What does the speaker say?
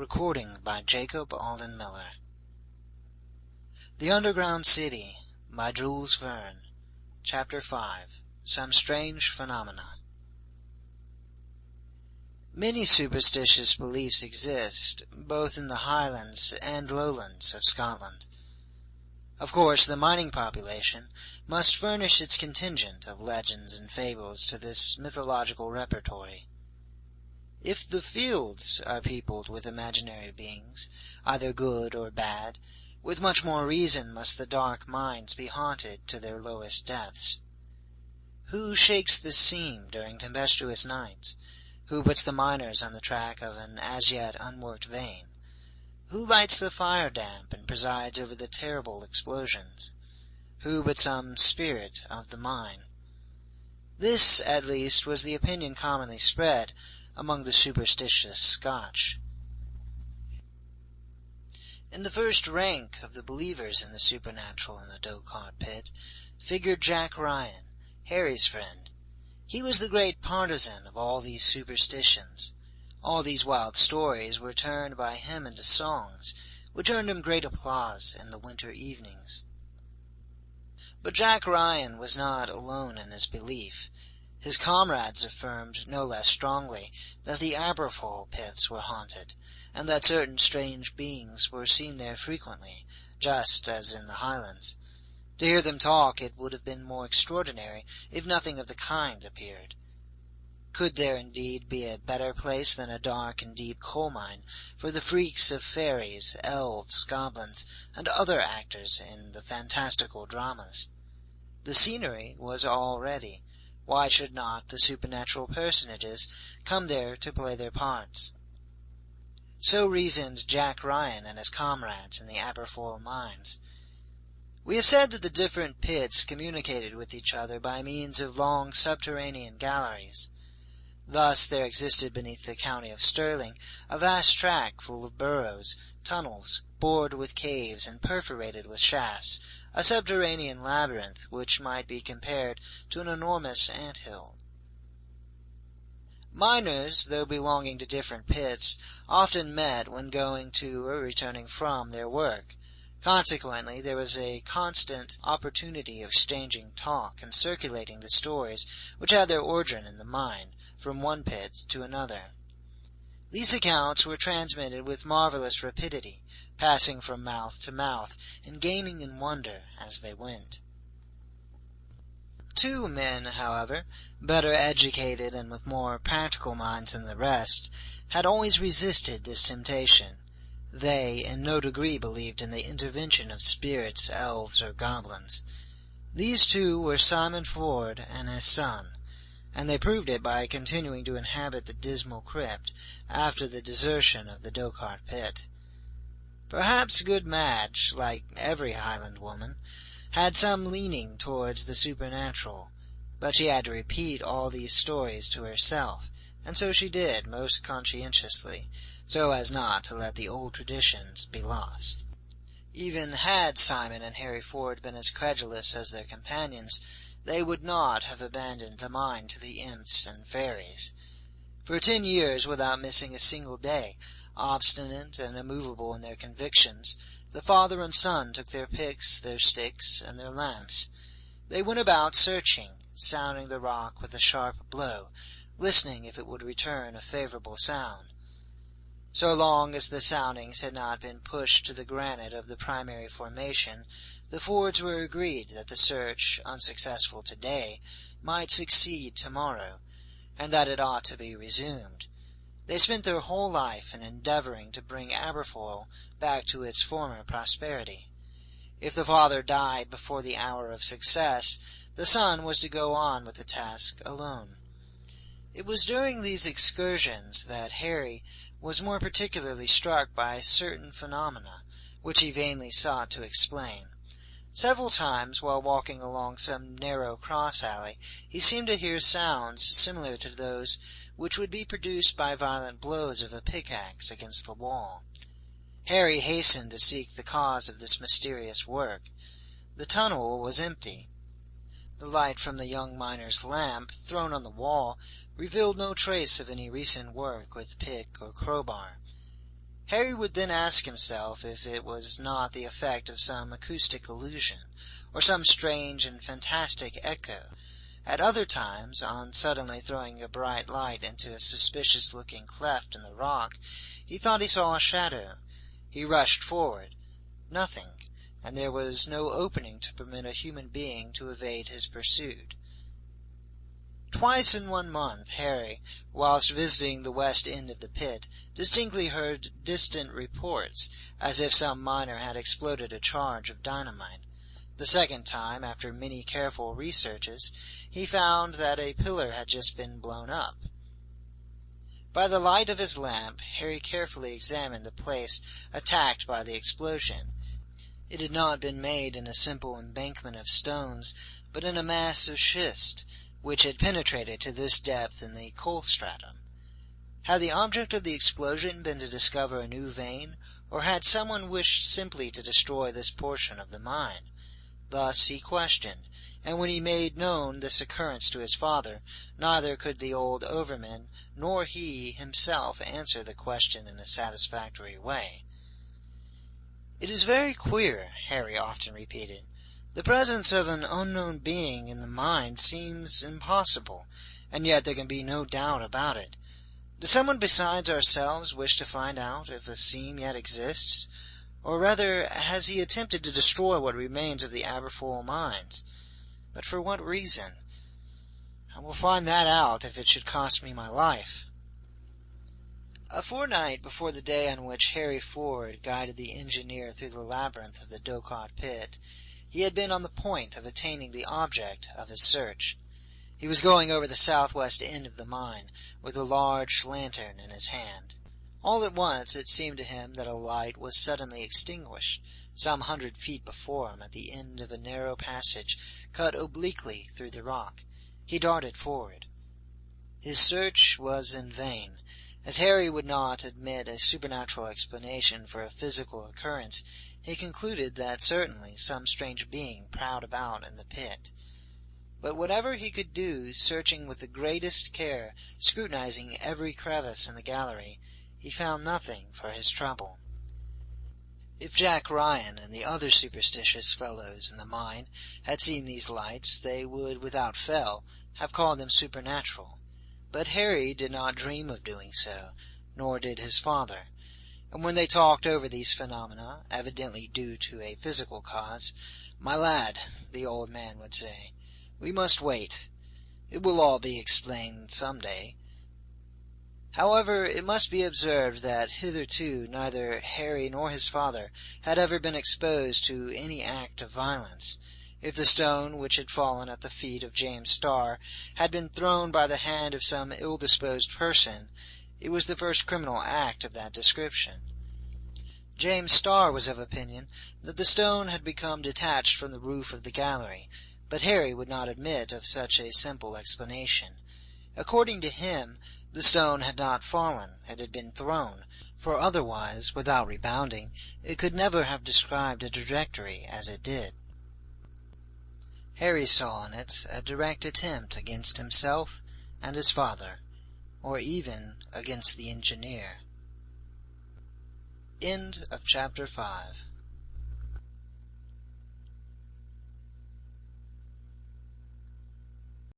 Recording by Jacob Alden Miller. The Underground City by Jules Verne. Chapter 5. Some Strange Phenomena. Many superstitious beliefs exist, both in the Highlands and Lowlands of Scotland. Of course, the mining population must furnish its contingent of legends and fables to this mythological repertory. If the fields are peopled with imaginary beings, either good or bad, with much more reason must the dark mines be haunted to their lowest depths. Who shakes the seam during tempestuous nights? Who puts the miners on the track of an as yet unworked vein? Who lights the fire damp and presides over the terrible explosions? Who but some spirit of the mine? This, at least, was the opinion commonly spread among the superstitious Scotch. In the first rank of the believers in the supernatural in the Dochart pit figured Jack Ryan, Harry's friend. He was the great partisan of all these superstitions. All these wild stories were turned by him into songs, which earned him great applause in the winter evenings. But Jack Ryan was not alone in his belief. His comrades affirmed no less strongly that the Aberfoyle pits were haunted, and that certain strange beings were seen there frequently, just as in the Highlands. To hear them talk, it would have been more extraordinary if nothing of the kind appeared. Could there indeed be a better place than a dark and deep coal mine for the freaks of fairies, elves, goblins, and other actors in the fantastical dramas? The scenery was all ready. Why should not the supernatural personages come there to play their parts? So reasoned Jack Ryan and his comrades in the Aberfoyle mines. We have said that the different pits communicated with each other by means of long subterranean galleries. Thus there existed beneath the county of Stirling a vast tract full of burrows, tunnels, bored with caves and perforated with shafts, a subterranean labyrinth which might be compared to an enormous ant-hill. Miners, though belonging to different pits, often met when going to or returning from their work. Consequently, there was a constant opportunity of exchanging talk and circulating the stories which had their origin in the mine, from one pit to another. These accounts were transmitted with marvelous rapidity, passing from mouth to mouth, and gaining in wonder as they went. Two men, however, better educated and with more practical minds than the rest, had always resisted this temptation. They in no degree believed in the intervention of spirits, elves, or goblins. These two were Simon Ford and his son, and they proved it by continuing to inhabit the dismal crypt after the desertion of the Dochart pit. Perhaps good Madge, like every Highland woman, had some leaning towards the supernatural, but she had to repeat all these stories to herself, and so she did most conscientiously, so as not to let the old traditions be lost. Even had Simon and Harry Ford been as credulous as their companions, they would not have abandoned the mine to the imps and fairies. For 10 years, without missing a single day, obstinate and immovable in their convictions, the father and son took their picks, their sticks, and their lamps. They went about searching, sounding the rock with a sharp blow, listening if it would return a favorable sound. So long as the soundings had not been pushed to the granite of the primary formation, the Fords were agreed that the search, unsuccessful today, might succeed tomorrow, and that it ought to be resumed. They spent their whole life in endeavoring to bring Aberfoyle back to its former prosperity. If the father died before the hour of success, the son was to go on with the task alone. It was during these excursions that Harry was more particularly struck by certain phenomena, which he vainly sought to explain. Several times, while walking along some narrow cross-alley, he seemed to hear sounds similar to those which would be produced by violent blows of a pickaxe against the wall. Harry hastened to seek the cause of this mysterious work. The tunnel was empty. The light from the young miner's lamp, thrown on the wall, revealed no trace of any recent work with pick or crowbar. Harry would then ask himself if it was not the effect of some acoustic illusion, or some strange and fantastic echo. At other times, on suddenly throwing a bright light into a suspicious-looking cleft in the rock, he thought he saw a shadow. He rushed forward. Nothing, and there was no opening to permit a human being to evade his pursuit. Twice in 1 month, Harry, whilst visiting the west end of the pit, distinctly heard distant reports, as if some miner had exploded a charge of dynamite. The second time, after many careful researches, he found that a pillar had just been blown up. By the light of his lamp, Harry carefully examined the place attacked by the explosion. It had not been made in a simple embankment of stones, but in a mass of schist, which had penetrated to this depth in the coal stratum. Had the object of the explosion been to discover a new vein, or had someone wished simply to destroy this portion of the mine? Thus he questioned, and when he made known this occurrence to his father, neither could the old overman nor he himself answer the question in a satisfactory way. "It is very queer," Harry often repeated. "The presence of an unknown being in the mine seems impossible, and yet there can be no doubt about it. Does someone besides ourselves wish to find out if a seam yet exists? Or rather, has he attempted to destroy what remains of the Aberfoyle mines? But for what reason? I will find that out if it should cost me my life." A fortnight before the day on which Harry Ford guided the engineer through the labyrinth of the Docot pit, he had been on the point of attaining the object of his search. He was going over the southwest end of the mine, with a large lantern in his hand. All at once it seemed to him that a light was suddenly extinguished, some 100 feet before him, at the end of a narrow passage cut obliquely through the rock. He darted forward. His search was in vain. As Harry would not admit a supernatural explanation for a physical occurrence, he concluded that certainly some strange being prowled about in the pit. But whatever he could do, searching with the greatest care, scrutinizing every crevice in the gallery, he found nothing for his trouble. If Jack Ryan and the other superstitious fellows in the mine had seen these lights, they would, without fail, have called them supernatural. But Harry did not dream of doing so, nor did his father. And when they talked over these phenomena, evidently due to a physical cause, "My lad," the old man would say, "we must wait. It will all be explained some day." However, it must be observed that hitherto neither Harry nor his father had ever been exposed to any act of violence. If the stone which had fallen at the feet of James Starr had been thrown by the hand of some ill-disposed person, it was the first criminal act of that description. James Starr was of opinion that the stone had become detached from the roof of the gallery, but Harry would not admit of such a simple explanation. According to him, the stone had not fallen, it had been thrown, for otherwise, without rebounding, it could never have described a trajectory as it did. Harry saw in it a direct attempt against himself and his father, or even against the engineer. End of chapter 5.